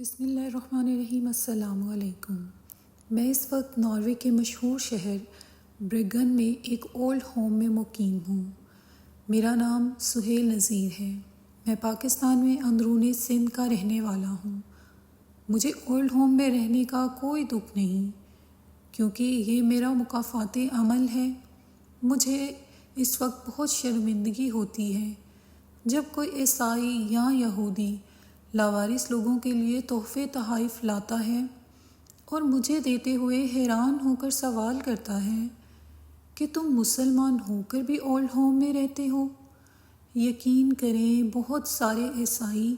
بسم اللہ الرحمن الرحیم۔ السلام علیکم۔ میں اس وقت ناروے کے مشہور شہر برگن میں ایک اولڈ ہوم میں مقیم ہوں۔ میرا نام سہیل نذیر ہے۔ میں پاکستان میں اندرون سندھ کا رہنے والا ہوں۔ مجھے اولڈ ہوم میں رہنے کا کوئی دکھ نہیں، کیونکہ یہ میرا مکافات عمل ہے۔ مجھے اس وقت بہت شرمندگی ہوتی ہے جب کوئی عیسائی یا یہودی لاوارث لوگوں کے لیے تحفے تحائف لاتا ہے اور مجھے دیتے ہوئے حیران ہو کر سوال کرتا ہے کہ تم مسلمان ہو کر بھی اولڈ ہوم میں رہتے ہو۔ یقین کریں، بہت سارے عیسائی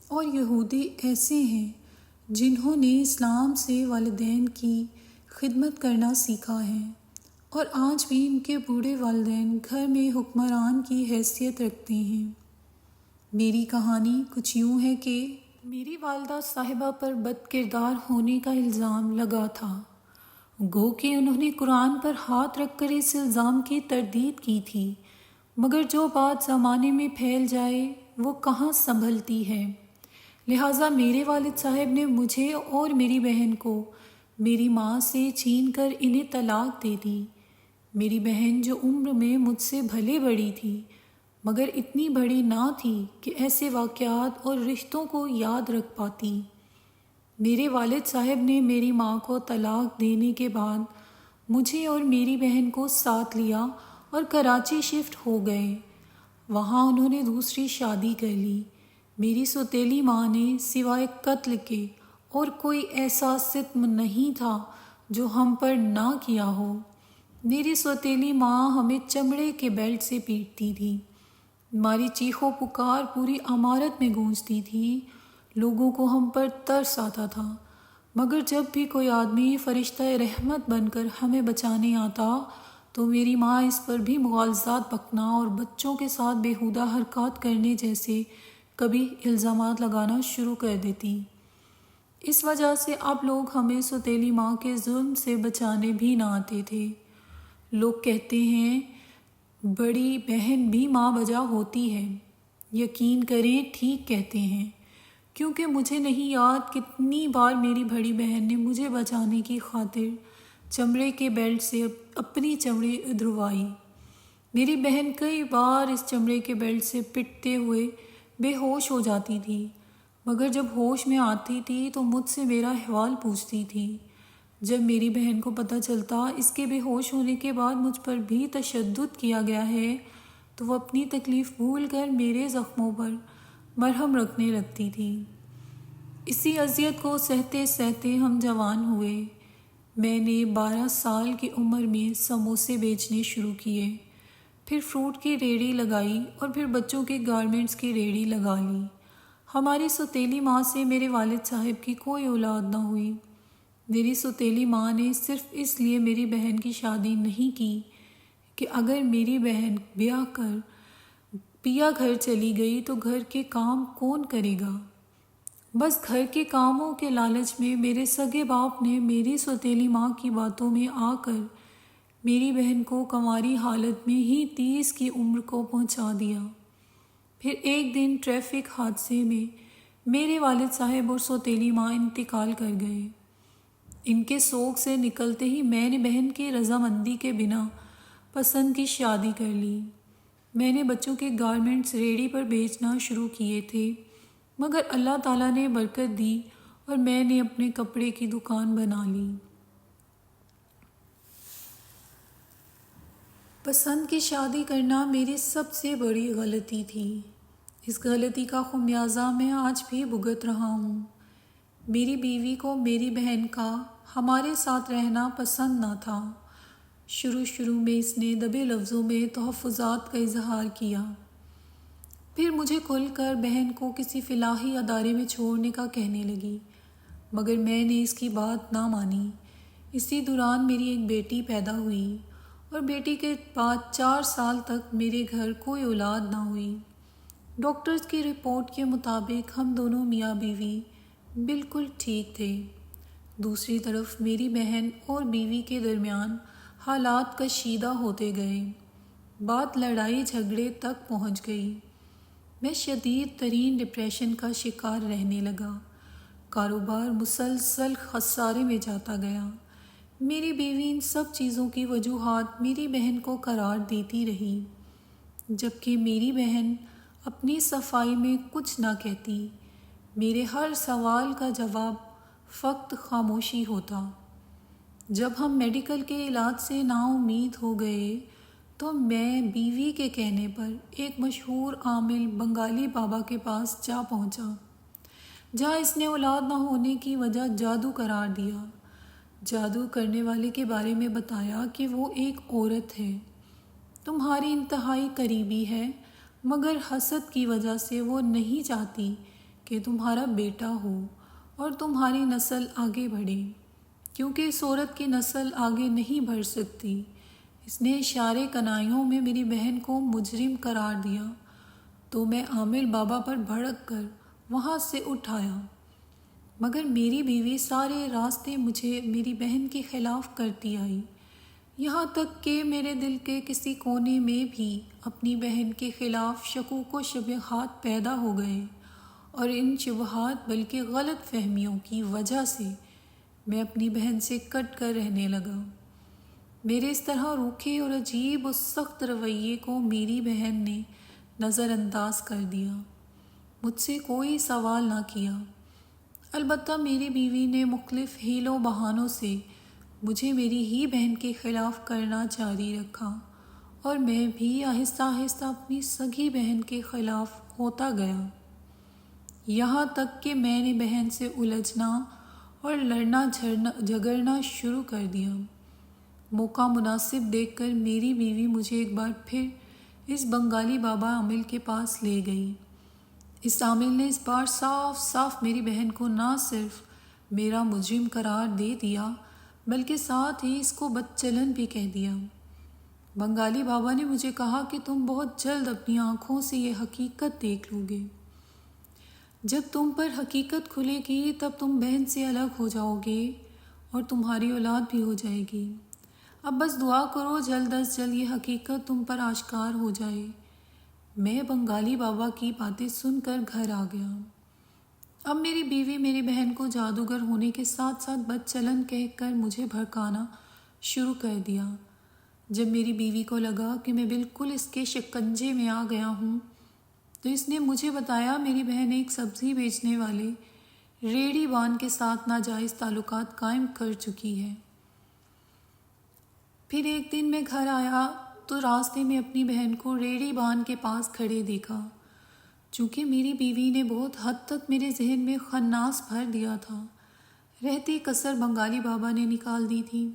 اور یہودی ایسے ہیں جنہوں نے اسلام سے والدین کی خدمت کرنا سیکھا ہے، اور آج بھی ان کے بوڑھے والدین گھر میں حکمران کی حیثیت رکھتے ہیں۔ میری کہانی کچھ یوں ہے کہ میری والدہ صاحبہ پر بد کردار ہونے کا الزام لگا تھا، گو کہ انہوں نے قرآن پر ہاتھ رکھ کر اس الزام کی تردید کی تھی، مگر جو بات زمانے میں پھیل جائے وہ کہاں سنبھلتی ہے۔ لہٰذا میرے والد صاحب نے مجھے اور میری بہن کو میری ماں سے چھین کر انہیں طلاق دے دی۔ میری بہن جو عمر میں مجھ سے بھلے بڑی تھی، مگر اتنی بڑی نہ تھی کہ ایسے واقعات اور رشتوں کو یاد رکھ پاتی۔ میرے والد صاحب نے میری ماں کو طلاق دینے کے بعد مجھے اور میری بہن کو ساتھ لیا اور کراچی شفٹ ہو گئے۔ وہاں انہوں نے دوسری شادی کر لی۔ میری سوتیلی ماں نے سوائے قتل کے اور کوئی ایسا ستم نہیں تھا جو ہم پر نہ کیا ہو۔ میری سوتیلی ماں ہمیں چمڑے کے بیلٹ سے پیٹتی تھی۔ ہماری چیخ و پکار پوری عمارت میں گونجتی تھی۔ لوگوں کو ہم پر ترس آتا تھا، مگر جب بھی کوئی آدمی فرشتہ رحمت بن کر ہمیں بچانے آتا تو میری ماں اس پر بھی مغالطات بکنا اور بچوں کے ساتھ بیہودہ حرکات کرنے جیسے کبھی الزامات لگانا شروع کر دیتی۔ اس وجہ سے اب لوگ ہمیں سوتیلی ماں کے ظلم سے بچانے بھی نہ آتے تھے۔ لوگ کہتے ہیں بڑی بہن بھی ماں بجا ہوتی ہے۔ یقین کریں، ٹھیک کہتے ہیں، کیونکہ مجھے نہیں یاد کتنی بار میری بڑی بہن نے مجھے بچانے کی خاطر چمڑے کے بیلٹ سے اپنی چمڑی ادھروائی۔ میری بہن کئی بار اس چمڑے کے بیلٹ سے پٹتے ہوئے بے ہوش ہو جاتی تھی، مگر جب ہوش میں آتی تھی تو مجھ سے میرا احوال پوچھتی تھی۔ جب میری بہن کو پتہ چلتا اس کے بے ہوش ہونے کے بعد مجھ پر بھی تشدد کیا گیا ہے تو وہ اپنی تکلیف بھول کر میرے زخموں پر مرہم رکھنے لگتی تھی۔ اسی اذیت کو سہتے سہتے ہم جوان ہوئے۔ میں نے 12 سال کی عمر میں سموسے بیچنے شروع کیے، پھر فروٹ کی ریڑھی لگائی اور پھر بچوں کے گارمنٹس کی ریڑھی لگا لی۔ ہماری سوتیلی ماں سے میرے والد صاحب کی کوئی اولاد نہ ہوئی۔ میری سوتیلی ماں نے صرف اس لیے میری بہن کی شادی نہیں کی کہ اگر میری بہن بیاہ کر پیا گھر چلی گئی تو گھر کے کام کون کرے گا۔ بس گھر کے کاموں کے لالچ میں میرے سگے باپ نے میری سوتیلی ماں کی باتوں میں آ کر میری بہن کو کنواری حالت میں ہی 30 کی عمر کو پہنچا دیا۔ پھر ایک دن ٹریفک حادثے میں میرے والد صاحب اور سوتیلی ماں انتقال کر گئے۔ ان کے سوگ سے نکلتے ہی میں نے بہن کی رضامندی کے بنا پسند کی شادی کر لی۔ میں نے بچوں کے گارمنٹس ریڑھی پر بیچنا شروع کیے تھے، مگر اللہ تعالیٰ نے برکت دی اور میں نے اپنے کپڑے کی دکان بنا لی۔ پسند کی شادی کرنا میری سب سے بڑی غلطی تھی۔ اس غلطی کا خمیازہ میں آج بھی بھگت رہا ہوں۔ میری بیوی کو میری بہن کا ہمارے ساتھ رہنا پسند نہ تھا۔ شروع میں اس نے دبے لفظوں میں تحفظات کا اظہار کیا، پھر مجھے کھل کر بہن کو کسی فلاحی ادارے میں چھوڑنے کا کہنے لگی، مگر میں نے اس کی بات نہ مانی۔ اسی دوران میری ایک بیٹی پیدا ہوئی اور بیٹی کے بعد 4 سال تک میرے گھر کوئی اولاد نہ ہوئی۔ ڈاکٹرز کی رپورٹ کے مطابق ہم دونوں میاں بیوی بالکل ٹھیک تھے۔ دوسری طرف میری بہن اور بیوی کے درمیان حالات کشیدہ ہوتے گئے۔ بات لڑائی جھگڑے تک پہنچ گئی۔ میں شدید ترین ڈپریشن کا شکار رہنے لگا۔ کاروبار مسلسل خسارے میں جاتا گیا۔ میری بیوی ان سب چیزوں کی وجوہات میری بہن کو قرار دیتی رہی، جبکہ میری بہن اپنی صفائی میں کچھ نہ کہتی۔ میرے ہر سوال کا جواب فقط خاموشی ہوتا۔ جب ہم میڈیکل کے علاج سے نا امید ہو گئے تو میں بیوی کے کہنے پر ایک مشہور عامل بنگالی بابا کے پاس جا پہنچا، جہاں اس نے اولاد نہ ہونے کی وجہ جادو قرار دیا۔ جادو کرنے والے کے بارے میں بتایا کہ وہ ایک عورت ہے، تمہاری انتہائی قریبی ہے، مگر حسد کی وجہ سے وہ نہیں چاہتی کہ تمہارا بیٹا ہو اور تمہاری نسل آگے بڑھے، کیونکہ اس عورت کی نسل آگے نہیں بڑھ سکتی۔ اس نے اشارے کنائیوں میں میری بہن کو مجرم قرار دیا، تو میں عامل بابا پر بھڑک کر وہاں سے اٹھ آیا، مگر میری بیوی سارے راستے مجھے میری بہن کے خلاف کرتی آئی، یہاں تک کہ میرے دل کے کسی کونے میں بھی اپنی بہن کے خلاف شکوک و شبہات پیدا ہو گئے، اور ان شبہات بلکہ غلط فہمیوں کی وجہ سے میں اپنی بہن سے کٹ کر رہنے لگا۔ میرے اس طرح روکھے اور عجیب و سخت رویے کو میری بہن نے نظر انداز کر دیا، مجھ سے کوئی سوال نہ کیا۔ البتہ میری بیوی نے مختلف حیل و بہانوں سے مجھے میری ہی بہن کے خلاف کرنا جاری رکھا، اور میں بھی آہستہ آہستہ اپنی سگی بہن کے خلاف ہوتا گیا، یہاں تک کہ میں نے بہن سے الجھنا اور لڑنا جھگڑنا شروع کر دیا۔ موقع مناسب دیکھ کر میری بیوی مجھے ایک بار پھر اس بنگالی بابا عامل کے پاس لے گئی۔ اس عامل نے اس بار صاف صاف میری بہن کو نہ صرف میرا مجرم قرار دے دیا بلکہ ساتھ ہی اس کو بدچلن بھی کہہ دیا۔ بنگالی بابا نے مجھے کہا کہ تم بہت جلد اپنی آنکھوں سے یہ حقیقت دیکھ لو گے۔ جب تم پر حقیقت کھلے گی تب تم بہن سے الگ ہو جاؤ گے اور تمہاری اولاد بھی ہو جائے گی۔ اب بس دعا کرو جلد از جلد یہ حقیقت تم پر آشکار ہو جائے۔ میں بنگالی بابا کی باتیں سن کر گھر آ گیا۔ اب میری بیوی میری بہن کو جادوگر ہونے کے ساتھ ساتھ بدچلن کہہ کر مجھے بھڑکانا شروع کر دیا۔ جب میری بیوی کو لگا کہ میں بالکل اس کے شکنجے میں آ گیا ہوں تو اس نے مجھے بتایا میری بہن ایک سبزی بیچنے والے ریڑھی بان کے ساتھ ناجائز تعلقات قائم کر چکی ہے۔ پھر ایک دن میں گھر آیا تو راستے میں اپنی بہن کو ریڑھی بان کے پاس کھڑے دیکھا۔ چونکہ میری بیوی نے بہت حد تک میرے ذہن میں خناس بھر دیا تھا، رہتی کسر بنگالی بابا نے نکال دی تھی،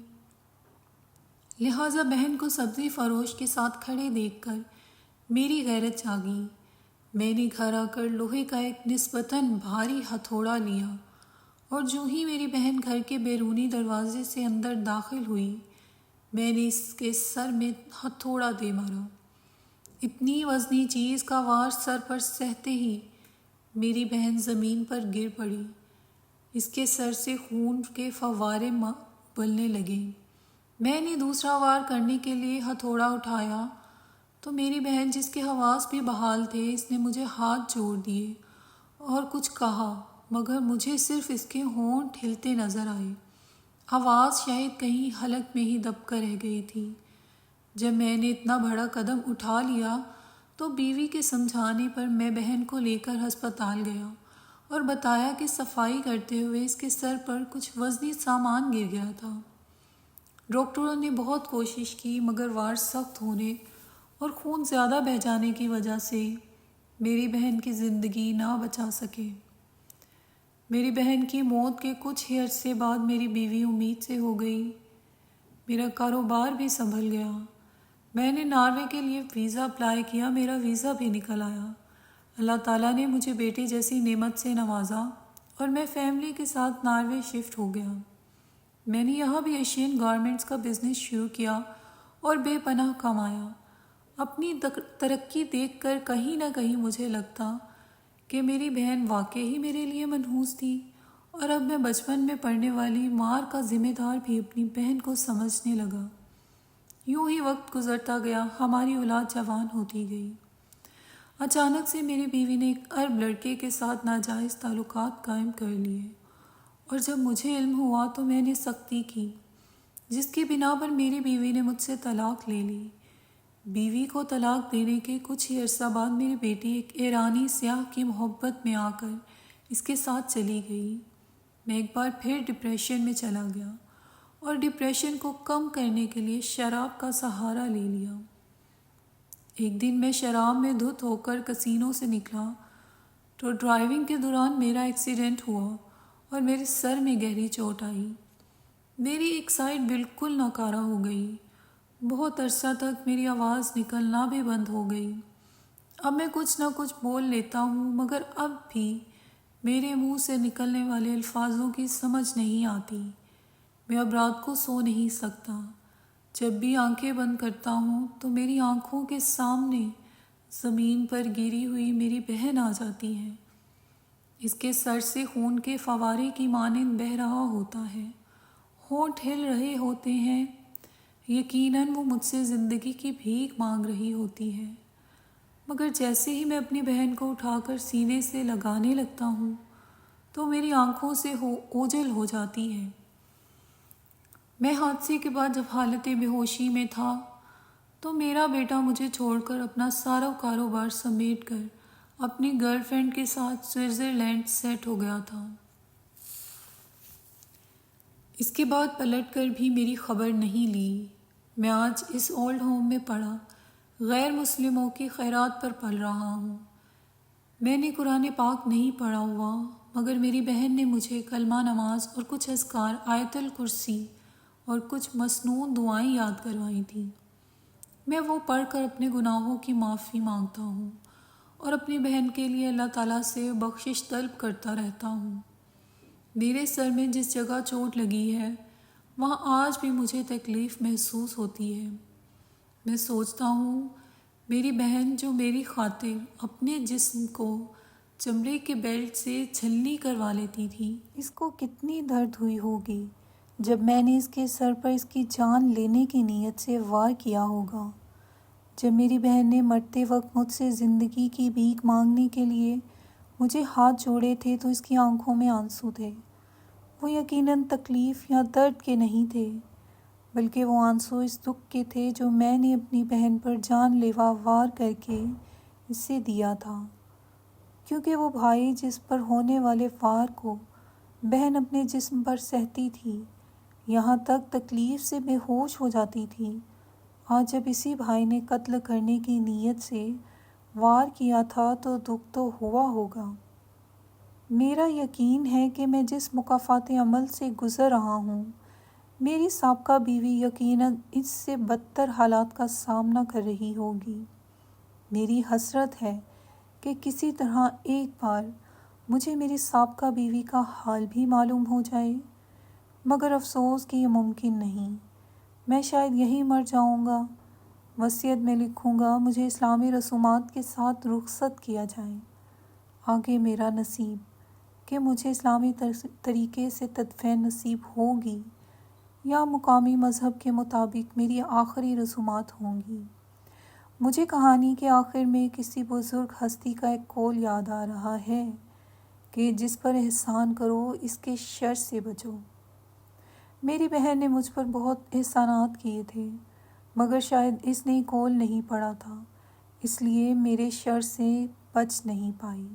لہٰذا بہن کو سبزی فروش کے ساتھ کھڑے دیکھ کر میری غیرت جاگی۔ میں نے گھر آ کر لوہے کا ایک نسبتاً بھاری ہتھوڑا لیا، اور جو ہی میری بہن گھر کے بیرونی دروازے سے اندر داخل ہوئی میں نے اس کے سر میں ہتھوڑا دے مارا۔ اتنی وزنی چیز کا وار سر پر سہتے ہی میری بہن زمین پر گر پڑی، اس کے سر سے خون کے فوارے ابلنے لگے۔ میں نے دوسرا وار کرنے کے لیے ہتھوڑا اٹھایا تو میری بہن جس کے حواس بھی بحال تھے اس نے مجھے ہاتھ جوڑ دیے اور کچھ کہا، مگر مجھے صرف اس کے ہونٹ ہلتے نظر آئے، آواز شاید کہیں حلق میں ہی دب کر رہ گئی تھی۔ جب میں نے اتنا بڑا قدم اٹھا لیا تو بیوی کے سمجھانے پر میں بہن کو لے کر ہسپتال گیا اور بتایا کہ صفائی کرتے ہوئے اس کے سر پر کچھ وزنی سامان گر گیا تھا۔ ڈاکٹروں نے بہت کوشش کی مگر وار سخت ہونے اور خون زیادہ بہہ جانے کی وجہ سے میری بہن کی زندگی نہ بچا سکے۔ میری بہن کی موت کے کچھ ہی عرصے بعد میری بیوی امید سے ہو گئی۔ میرا کاروبار بھی سنبھل گیا۔ میں نے ناروے کے لیے ویزا اپلائی کیا، میرا ویزا بھی نکل آیا۔ اللہ تعالیٰ نے مجھے بیٹے جیسی نعمت سے نوازا اور میں فیملی کے ساتھ ناروے شفٹ ہو گیا۔ میں نے یہاں بھی ایشین گارمنٹس کا بزنس شروع کیا اور بے پناہ کمایا۔ اپنی ترقی دیکھ کر کہیں نہ کہیں مجھے لگتا کہ میری بہن واقعی ہی میرے لیے منحوس تھی، اور اب میں بچپن میں پڑنے والی مار کا ذمہ دار بھی اپنی بہن کو سمجھنے لگا۔ یوں ہی وقت گزرتا گیا، ہماری اولاد جوان ہوتی گئی۔ اچانک سے میری بیوی نے ایک عرب لڑکے کے ساتھ ناجائز تعلقات قائم کر لیے اور جب مجھے علم ہوا تو میں نے سختی کی، جس کی بنا پر میری بیوی نے مجھ سے طلاق لے لی۔ بیوی کو طلاق دینے کے کچھ ہی عرصہ بعد میری بیٹی ایک ایرانی سیاح کی محبت میں آ کر اس کے ساتھ چلی گئی۔ میں ایک بار پھر ڈپریشن میں چلا گیا اور ڈپریشن کو کم کرنے کے لیے شراب کا سہارا لے لیا۔ ایک دن میں شراب میں دھت ہو کر کسینوں سے نکلا تو ڈرائیونگ کے دوران میرا ایکسیڈنٹ ہوا اور میرے سر میں گہری چوٹ آئی۔ میری ایک سائیڈ بالکل ناکارہ ہو گئی۔ بہت عرصہ تک میری آواز نکلنا بھی بند ہو گئی۔ اب میں کچھ نہ کچھ بول لیتا ہوں، مگر اب بھی میرے منہ سے نکلنے والے الفاظوں کی سمجھ نہیں آتی۔ میں اب رات کو سو نہیں سکتا۔ جب بھی آنکھیں بند کرتا ہوں تو میری آنکھوں کے سامنے زمین پر گری ہوئی میری بہن آ جاتی ہے۔ اس کے سر سے خون کے فوارے کی مانند بہہ رہا ہوتا ہے، ہونٹ ہل رہے ہوتے ہیں۔ یقیناً وہ مجھ سے زندگی کی بھیک مانگ رہی ہوتی ہے، مگر جیسے ہی میں اپنی بہن کو اٹھا کر سینے سے لگانے لگتا ہوں تو میری آنکھوں سے اوجھل ہو جاتی ہے۔ میں حادثے کے بعد جب حالت بے ہوشی میں تھا تو میرا بیٹا مجھے چھوڑ کر اپنا سارا کاروبار سمیٹ کر اپنی گرل فرینڈ کے ساتھ سوئٹزرلینڈ سیٹ ہو گیا تھا۔ اس کے بعد پلٹ کر بھی میری خبر نہیں لی۔ میں آج اس اولڈ ہوم میں پڑا غیر مسلموں کی خیرات پر پل رہا ہوں۔ میں نے قرآن پاک نہیں پڑھا ہوا، مگر میری بہن نے مجھے کلمہ نماز اور کچھ اذکار، آیت الکرسی اور کچھ مسنون دعائیں یاد کروائی تھیں۔ میں وہ پڑھ کر اپنے گناہوں کی معافی مانگتا ہوں اور اپنی بہن کے لیے اللہ تعالیٰ سے بخشش طلب کرتا رہتا ہوں۔ میرے سر میں جس جگہ چوٹ لگی ہے وہاں آج بھی مجھے تکلیف محسوس ہوتی ہے۔ میں سوچتا ہوں میری بہن جو میری خاطر اپنے جسم کو چمڑے کے بیلٹ سے چھلنی کروا لیتی تھی، اس کو کتنی درد ہوئی ہوگی جب میں نے اس کے سر پر اس کی جان لینے کی نیت سے وار کیا ہوگا۔ جب میری بہن نے مرتے وقت مجھ سے زندگی کی بھیک مانگنے کے لیے مجھے ہاتھ جوڑے تھے تو اس کی آنکھوں میں آنسو تھے۔ وہ یقیناً تکلیف یا درد کے نہیں تھے، بلکہ وہ آنسو اس دکھ کے تھے جو میں نے اپنی بہن پر جان لیوا وار کر کے اسے دیا تھا، کیونکہ وہ بھائی جس پر ہونے والے وار کو بہن اپنے جسم پر سہتی تھی، یہاں تک تکلیف سے بے ہوش ہو جاتی تھی۔ آج جب اسی بھائی نے قتل کرنے کی نیت سے وار کیا تھا تو دکھ تو ہوا ہوگا۔ میرا یقین ہے کہ میں جس مکافات عمل سے گزر رہا ہوں، میری سابقہ بیوی یقیناً اس سے بدتر حالات کا سامنا کر رہی ہوگی۔ میری حسرت ہے کہ کسی طرح ایک بار مجھے میری سابقہ بیوی کا حال بھی معلوم ہو جائے، مگر افسوس کہ یہ ممکن نہیں۔ میں شاید یہیں مر جاؤں گا۔ وصیت میں لکھوں گا مجھے اسلامی رسومات کے ساتھ رخصت کیا جائے۔ آگے میرا نصیب کہ مجھے اسلامی طریقے سے تدفین نصیب ہوگی یا مقامی مذہب کے مطابق میری آخری رسومات ہوں گی۔ مجھے کہانی کے آخر میں کسی بزرگ ہستی کا ایک قول یاد آ رہا ہے کہ جس پر احسان کرو اس کے شر سے بچو۔ میری بہن نے مجھ پر بہت احسانات کیے تھے، مگر شاید اس نے قول نہیں پڑھا تھا، اس لیے میرے شر سے بچ نہیں پائی۔